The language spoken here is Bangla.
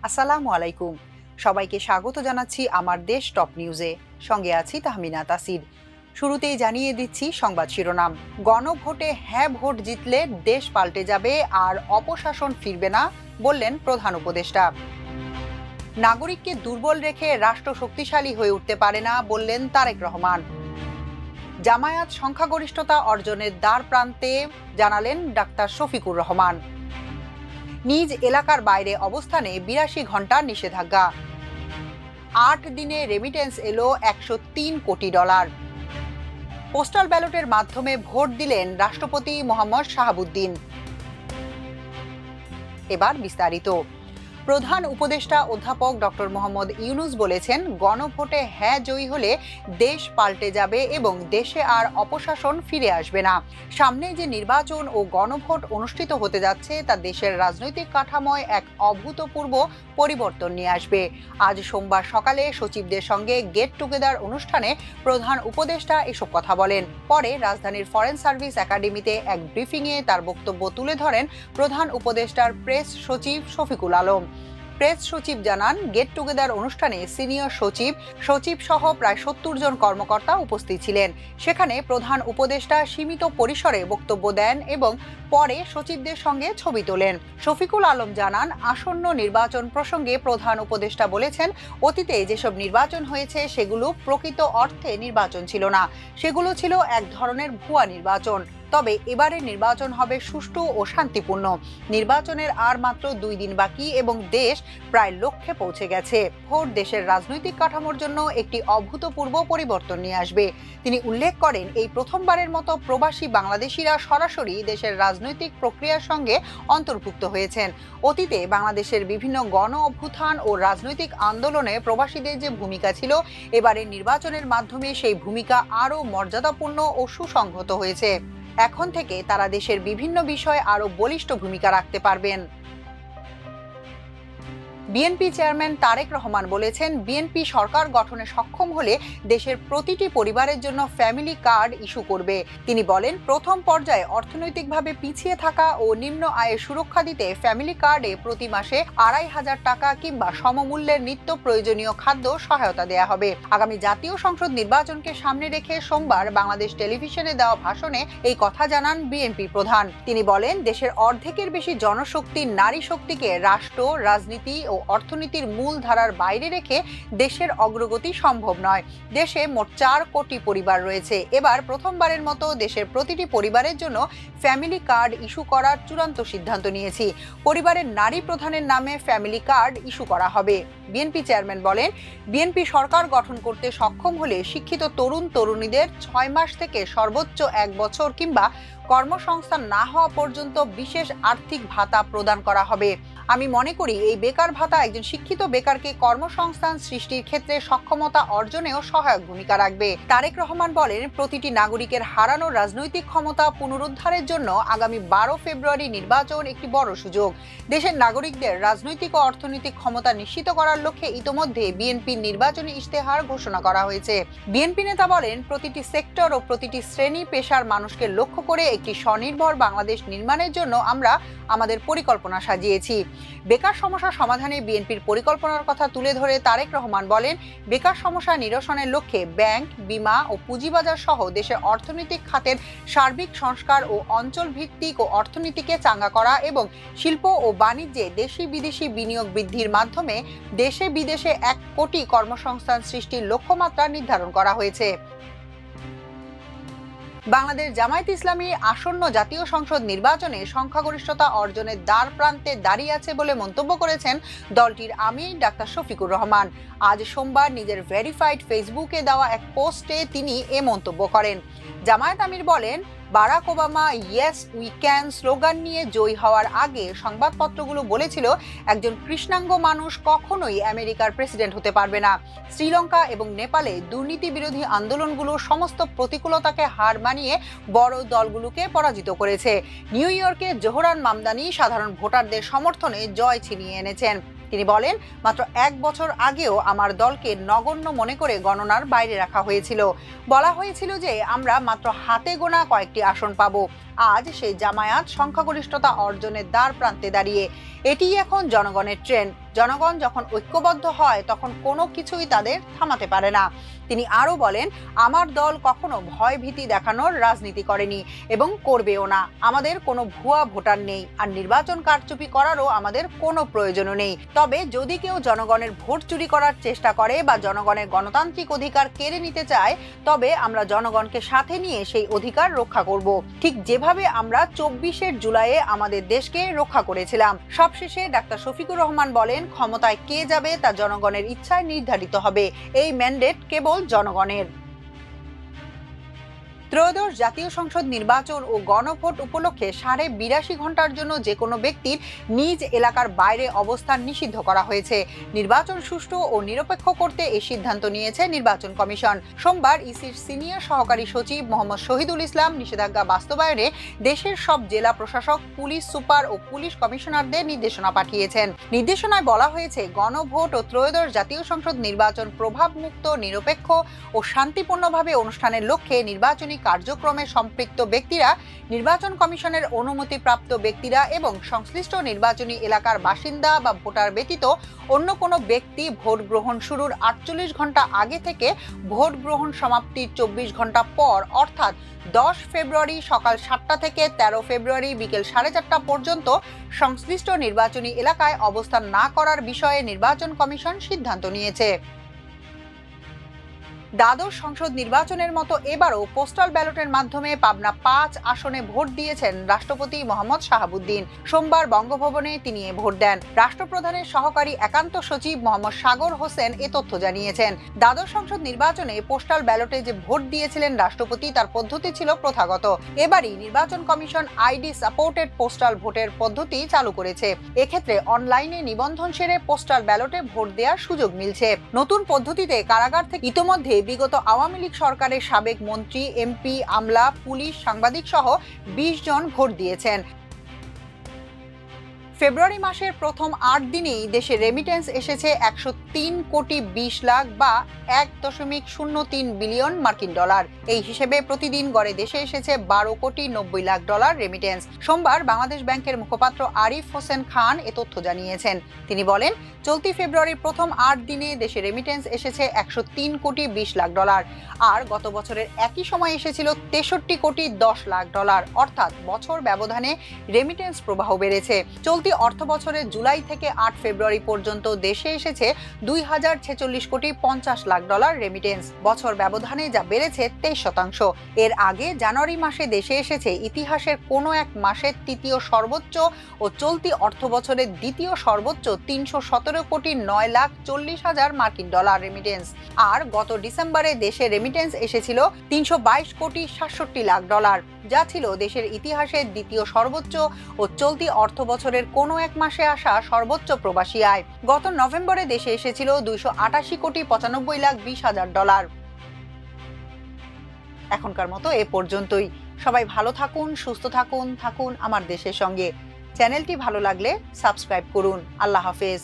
আসসালামু আলাইকুম। সবাইকে স্বাগত জানাচ্ছি আমার দেশ টপ নিউজে। সঙ্গে আছি তাহমিনা তাসির। শুরুতেই জানিয়ে দিচ্ছি সংবাদ শিরোনাম। গণভোটে হ্যাঁ ভোট জিতলে দেশ পাল্টে যাবে আর অপশাসন ফিরবে না, বললেন প্রধান উপদেষ্টা। নাগরিককে দুর্বল রেখে রাষ্ট্র শক্তিশালী হয়ে উঠতে পারে না, বললেন তারেক রহমান। জামায়াত সংখ্যাগরিষ্ঠতা অর্জনের দ্বার প্রান্তে, জানালেন ডাক্তার শফিকুর রহমান। নিজ এলাকার বাইরে অবস্থানে ৮২ ঘন্টা নিষেধাজ্ঞা। ৮ দিনে রেমিটেন্স এলো $১০৩ কোটি। পোস্টাল ব্যালটের মাধ্যমে ভোট দিলেন রাষ্ট্রপতি মোহাম্মদ শাহাবুদ্দিন। এবার বিস্তারিত। প্রধান উপদেষ্টা অধ্যাপক ডক্টর মোহাম্মদ ইউনূস বলেছেন, গণভোটে হ্যাঁ জয়ী হলে দেশ পাল্টে যাবে এবং দেশে আর অপশাসন ফিরে আসবে না। সামনে যে নির্বাচন ও গণভোট অনুষ্ঠিত হতে যাচ্ছে তা দেশের রাজনৈতিক কাঠামোয় এক অভূতপূর্ব পরিবর্তন নিয়ে আসবে। আজ সোমবার সকালে সচিবদের সঙ্গে গেট টুগেদার অনুষ্ঠানে প্রধান উপদেষ্টা এসব কথা বলেন। পরে রাজধানীর ফরেন সার্ভিস একাডেমিতে এক ব্রিফিংয়ে তার বক্তব্য তুলে ধরেন প্রধান উপদেষ্টার প্রেস সচিব শফিকুল আলম। প্রেস সচিব জানান, গেট টুগেদার অনুষ্ঠানে সিনিয়র সচিব সহ প্রায় ৭০ জন কর্মকর্তা উপস্থিত ছিলেন। সেখানে প্রধান উপদেষ্টা সীমিত পরিসরে বক্তব্য দেন এবং পরে সচিবদের সঙ্গে ছবি তোলেন। শফিকুল আলম জানান, আসন্ন নির্বাচন প্রসঙ্গে প্রধান উপদেষ্টা বলেছেন, অতীতে যেসব নির্বাচন হয়েছে সেগুলো প্রকৃত অর্থে নির্বাচন ছিল না, সেগুলো ছিল এক ধরনের ভুয়া নির্বাচন। তবে এবারের নির্বাচন হবে সুষ্ঠু ও শান্তিপূর্ণ। নির্বাচনের আর মাত্র 2 দিন বাকি এবং দেশ প্রায় লক্ষ্যে পৌঁছে গেছে। ভোট দেশের রাজনৈতিক কাঠামোর জন্য একটি অভূতপূর্ব পরিবর্তন নিয়ে আসবে। তিনি উল্লেখ করেন, এই প্রথমবারের মতো প্রবাসী বাংলাদেশিরা সরাসরি দেশের রাজনৈতিক প্রক্রিয়ার সঙ্গে অন্তর্ভুক্ত হয়েছেন। অতীতে বাংলাদেশের বিভিন্ন গণ অভ্যুত্থান ও রাজনৈতিক আন্দোলনে প্রবাসীদের যে ভূমিকা ছিল, এবারের নির্বাচনের মাধ্যমে সেই ভূমিকা আরও মর্যাদাপূর্ণ ও সুসংহত হয়েছে। এখন থেকে তারা দেশের বিভিন্ন বিষয়ে আরও বলিষ্ঠ ভূমিকা রাখতে পারবেন। বিএনপি চেয়ারম্যান তারেক রহমান বলেছেন, বিএনপি সরকার গঠনে সক্ষম হলে দেশের প্রতিটি পরিবারের জন্য ফ্যামিলি কার্ড ইস্যু করবে। তিনি বলেন, প্রথম পর্যায়ে অর্থনৈতিকভাবে পিছিয়ে থাকা ও নিম্ন আয়ের সুরক্ষা দিতে ফ্যামিলি কার্ডে প্রতি মাসে ২৫০০ টাকা কিংবা সমমূল্যের নিত্য প্রয়োজনীয় খাদ্য সহায়তা দেয়া হবে। আগামী জাতীয় সংসদ নির্বাচনকে সামনে রেখে সোমবার বাংলাদেশ টেলিভিশনে দেওয়া ভাষণে এই কথা জানান বিএনপি প্রধান। তিনি বলেন, দেশের অর্ধেকের বেশি জনশক্তি নারী শক্তিকে রাষ্ট্র, রাজনীতি ও অর্থনীতির মূল ধারার বাইরে রেখে দেশের অগ্রগতি সম্ভব নয়। দেশে মোট ৪ কোটি পরিবার রয়েছে। এবার প্রথমবারের মতো দেশের প্রতিটি পরিবারের জন্য ফ্যামিলি কার্ড ইস্যু করার চূড়ান্ত সিদ্ধান্ত নিয়েছি। পরিবারের নারী প্রধানের নামে ফ্যামিলি কার্ড ইস্যু করা হবে। বিএনপি চেয়ারম্যান বলেন, বিএনপি সরকার গঠন করতে সক্ষম হলে শিক্ষিত তরুণ তরুণীদের ৬ মাস থেকে সর্বোচ্চ ১ বছর কিংবা কর্মসংস্থান না হওয়া পর্যন্ত বিশেষ আর্থিক ভাতা প্রদান করা হবে। আমি মনে করি এই বেকার ভাতা একজন শিক্ষিত বেকারকে কর্মসংস্থান সৃষ্টির ক্ষেত্রে সক্ষমতা অর্জনেও সহায়ক ভূমিকা রাখবে। তারেক রহমান বলেন, প্রতিটি নাগরিকের হারানো রাজনৈতিক ক্ষমতা পুনরুদ্ধারের জন্য আগামী ১২ ফেব্রুয়ারি নির্বাচন একটি বড় সুযোগ। দেশের নাগরিকদের রাজনৈতিক ও অর্থনৈতিক ক্ষমতা নিশ্চিত করার লক্ষ্যে ইতোমধ্যে বিএনপির নির্বাচনী ইশতেহার ঘোষণা করা হয়েছে। বিএনপি নেতা বলেন, প্রতিটি সেক্টর ও প্রতিটি শ্রেণী পেশার মানুষকে লক্ষ্য করে একটি স্বনির্ভর বাংলাদেশ নির্মাণের জন্য আমরা আমাদের পরিকল্পনা সাজিয়েছি। বেকার সমস্যা সমাধানে বিএনপির পরিকল্পনার কথা তুলে ধরে তারেক রহমান বলেন, বেকার সমস্যা নিরসনের লক্ষ্যে ব্যাংক, বীমা ও পুঁজিবাজার সহ দেশের অর্থনৈতিক খাতের সার্বিক সংস্কার ও অঞ্চল ভিত্তিক ও অর্থনীতিকে চাঙ্গা করা এবং শিল্প ও বাণিজ্যে দেশি বিদেশি বিনিয়োগ বৃদ্ধির মাধ্যমে দেশে বিদেশে ১ কোটি কর্মসংস্থান সৃষ্টির লক্ষ্যমাত্রা নির্ধারণ করা হয়েছে। বাংলাদেশ জামায়াত ইসলামী আসন্ন জাতীয় সংসদ নির্বাচনে সংখ্যাগরিষ্ঠতা অর্জনের দ্বার প্রান্তে দাঁড়িয়ে আছে বলে মন্তব্য করেছেন দলটির আমির ডাক্তার শফিকুর রহমান। আজ সোমবার নিজের ভেরিফাইড ফেসবুকে দেওয়া এক পোস্টে তিনি এ মন্তব্য করেন। জামায়াত আমির বলেন, Barack Obama yes we can slogan নিয়ে জয়ী হওয়ার আগে সংবাদপত্রগুলো বলেছিল, একজন কৃষ্ণাঙ্গ মানুষ কখনোই আমেরিকার প্রেসিডেন্ট হতে পারবে না। শ্রীলঙ্কা এবং নেপালে দুর্নীতি বিরোধী আন্দোলনগুলো সমস্ত প্রতিকূলতাকে হার মানিয়ে বড় দলগুলোকে পরাজিত করেছে। নিউ ইয়র্কে জোহরান মামদানি সাধারণ ভোটারদের সমর্থনে জয় ছিনিয়ে এনেছেন। তিনি বলেন, মাত্র 1 বছর আগেও আমার দলকে নগণ্য মনে করে গণনার বাইরে রাখা হয়েছিল। বলা হয়েছিল যে আমরা মাত্র হাতে গোনা কয়েকটি আসন পাব। আজ সেই জামায়াত সংখ্যাগরিষ্ঠতা অর্জনের দ্বার প্রান্তে দাঁড়িয়ে। এটিই এখন জনগণের ট্রেন্ড। জনগণ যখন ঐক্যবদ্ধ হয় তখন কোনো কিছুই তাদের থামাতে পারে না। তিনি আরও বলেন, আমার দল কখনো ভয় ভীতি দেখানোর রাজনীতি করেনি এবং করবেও না। আমাদের কোনো ভুয়া ভোটার নেই, আর নির্বাচন কারচুপি করারও আমাদের কোনো প্রয়োজনও নেই। তবে যদি কেউ জনগণের ভোট চুরি করার চেষ্টা করে বা জনগণের গণতান্ত্রিক অধিকার কেড়ে নিতে চায়, তবে আমরা জনগণকে সাথে নিয়ে সেই অধিকার রক্ষা করব, ঠিক যেভাবে আমরা 24 জুলাইয়ে আমাদের দেশকে রক্ষা করেছিলাম। সবশেষে ডাক্তার শফিকুর রহমান বলেন, ক্ষমতায় কে যাবে তা জনগণের ইচ্ছায় নির্ধারিত হবে। এই ম্যান্ডেট কেবল জনগণের। ত্রয়োদশ জাতীয় সংসদ নির্বাচন ও গণভোট উপলক্ষে 82.5 ঘন্টার জন্য যে কোনো ব্যক্তির নিজ এলাকার বাইরে অবস্থান নিষিদ্ধ করা হয়েছে। নির্বাচন সুষ্ঠু ও নিরপেক্ষ করতে এই সিদ্ধান্ত নিয়েছে নির্বাচন কমিশন। সোমবার ইসির সিনিয়র সহকারী সচিব মোহাম্মদ শহীদুল ইসলাম নিষেধাজ্ঞা বাস্তবায়নে দেশের সব জেলা প্রশাসক, পুলিশ সুপার ও পুলিশ কমিশনারদের নির্দেশনা পাঠিয়েছেন। নির্দেশনায় বলা হয়েছে, গণভোট ও ত্রয়োদশ জাতীয় সংসদ নির্বাচন প্রভাবমুক্ত, নিরপেক্ষ ও শান্তিপূর্ণভাবে অনুষ্ঠানের লক্ষ্যে নির্বাচনী কার্যক্রমে সম্পৃক্ত ব্যক্তিরা, নির্বাচন কমিশনের অনুমতিপ্রাপ্ত ব্যক্তিরা এবং সংশ্লিষ্ট নির্বাচনী এলাকার বাসিন্দা বা ভোটার ব্যতীত অন্য কোনো ব্যক্তি ভোট গ্রহণ শুরুর 48 ঘন্টা আগে থেকে ভোট গ্রহণ সমাপ্তির 24 ঘন্টা পর অর্থাৎ 10 ফেব্রুয়ারি সকাল 7টা থেকে 13 ফেব্রুয়ারি বিকেল 4:30 পর্যন্ত সংশ্লিষ্ট নির্বাচনী এলাকায় অবস্থান না করার বিষয়ে নির্বাচন কমিশন সিদ্ধান্ত নিয়েছে। দ্বাদশ সংসদ নির্বাচনের মতো এবারও পোস্টাল ব্যালটের মাধ্যমে পাবনা 5 আসনে ভোট দিয়েছেন রাষ্ট্রপতি মোহাম্মদ শাহাবুদ্দিন। সোমবার বঙ্গভবনে তিনি ভোট দেন। রাষ্ট্রপ্রধানের সহকারী একান্ত সচিব মোহাম্মদ সাগর হোসেন এ তথ্য জানিয়েছেন। দ্বাদশ সংসদ নির্বাচনে পোস্টাল ব্যালটে যে ভোট দিয়েছিলেন রাষ্ট্রপতি, তার পদ্ধতি ছিল প্রথাগত। এবারই নির্বাচন কমিশন আইডি সাপোর্টেড পোস্টাল ভোটের পদ্ধতি চালু করেছে। এক্ষেত্রে অনলাইনে নিবন্ধন সেরে পোস্টাল ব্যালটে ভোট দেওয়ার সুযোগ মিলছে। নতুন পদ্ধতিতে কারাগার থেকে ইতোমধ্যে বিগত আওয়ামী লীগ সরকারের সাবেক মন্ত্রী, এমপি, আমলা, পুলিশ, সাংবাদিক সহ 20 জন ভোট দিয়েছেন। ফেব্রুয়ারি মাসের প্রথম 8 দিনেই দেশে রেমিটেন্স এসেছে 103 কোটি 20 লাখ বা 1.03 বিলিয়ন মার্কিন ডলার। এই হিসেবে প্রতিদিন গড়ে দেশে এসেছে 12 কোটি 90 লাখ ডলার রেমিটেন্স। সোমবার বাংলাদেশ ব্যাংকের মুখপাত্র আরিফ হোসেন খান এ তথ্য জানিয়েছেন। তিনি বলেন, চলতি ফেব্রুয়ারির প্রথম 8 দিনে দেশে রেমিটেন্স এসেছে 103 কোটি 20 লাখ ডলার, আর গত বছরের একই সময় এসেছিল 63 কোটি 10 লাখ ডলার। অর্থাৎ বছর ব্যবধানে রেমিটেন্স প্রবাহ বেড়েছে। চলতি অর্থ বছরের জুলাই থেকে 8 ফেব্রুয়ারি পর্যন্ত দেশে এসেছে 2046 কোটি 50 লাখ ডলার রেমিটেন্স। বছর ব্যবধানে যা বেড়েছে 23%। এর আগে জানুয়ারি মাসে দেশে এসেছে ইতিহাসের কোনো এক মাসের তৃতীয় সর্বোচ্চ ও চলতি অর্থ বছরের দ্বিতীয় সর্বোচ্চ 317 কোটি 9 লাখ 40 হাজার মার্কিন ডলার রেমিটেন্স। আর গত ডিসেম্বরে দেশে রেমিটেন্স এসেছিল 322 কোটি 67 লাখ ডলার, যা ছিল দেশের ইতিহাসের দ্বিতীয় সর্বোচ্চ ও চলতি অর্থ বছরের কোনো এক মাসে আসা সর্বোচ্চ প্রবাসী আয়। গত নভেম্বরে দেশে এসেছিল 288 কোটি 95 লাখ 20 হাজার ডলার। এখনকার মতো এ পর্যন্তই। সবাই ভালো থাকুন, সুস্থ থাকুন আমার দেশের সঙ্গে। চ্যানেলটি ভালো লাগলে সাবস্ক্রাইব করুন। আল্লাহ হাফেজ।